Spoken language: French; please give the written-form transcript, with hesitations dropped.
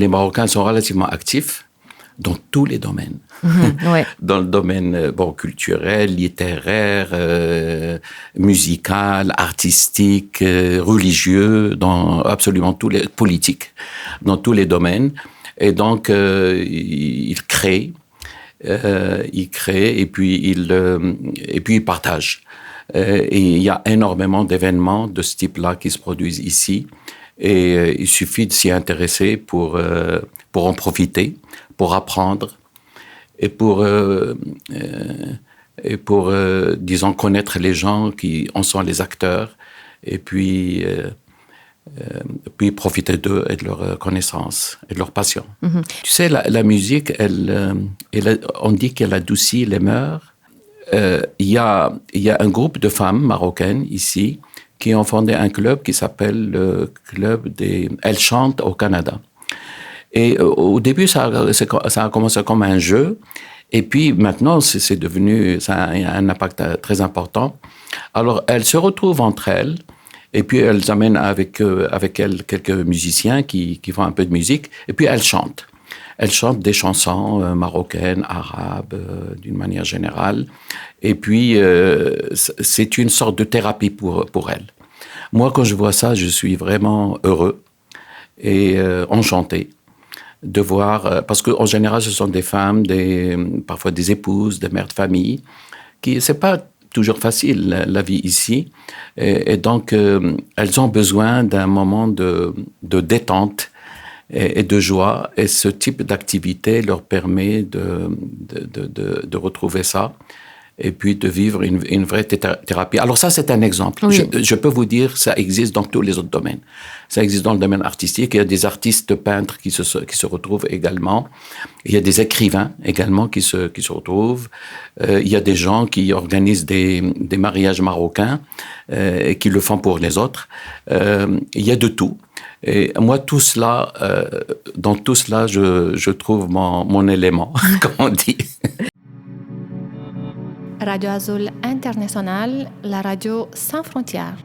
Les Marocains sont relativement actifs dans tous les domaines. Ouais. Dans le domaine culturel, littéraire, musical, artistique, religieux, dans absolument tous les politiques, dans tous les domaines. Et donc, ils créent, et puis ils partagent. Et il y a énormément d'événements de ce type-là qui se produisent ici. Et il suffit de s'y intéresser pour en profiter, pour apprendre et pour disons, connaître les gens qui en sont les acteurs et puis profiter d'eux et de leur connaissance et de leur passion. Mm-hmm. Tu sais, la musique, on dit qu'elle adoucit les mœurs. Il y a un groupe de femmes marocaines ici qui ont fondé un club qui s'appelle le club des... Elles chantent au Canada. Et au début, ça a commencé comme un jeu. Et puis maintenant, c'est devenu... Ça a un impact très important. Alors, elles se retrouvent entre elles. Et puis, elles amènent avec elles quelques musiciens qui font un peu de musique. Et puis, elles chantent. Elles chantent des chansons marocaines, arabes, d'une manière générale. Et puis, c'est une sorte de thérapie pour elles. Moi, quand je vois ça, je suis vraiment heureux et enchanté de voir... parce qu'en général, ce sont des femmes, parfois des épouses, des mères de famille, c'est pas toujours facile, la vie ici. Et donc, elles ont besoin d'un moment de détente et de joie. Et ce type d'activité leur permet de retrouver ça et puis de vivre une vraie thérapie. Alors ça, c'est un exemple. Oui. Je peux vous dire, ça existe dans tous les autres domaines. Ça existe dans le domaine artistique. Il y a des artistes peintres qui se retrouvent également. Il y a des écrivains également qui se retrouvent. Il y a des gens qui organisent des mariages marocains et qui le font pour les autres. Il y a de tout. Et moi, tout cela, dans tout cela, je trouve mon élément, comme on dit. Radio Azul International, la radio sans frontières.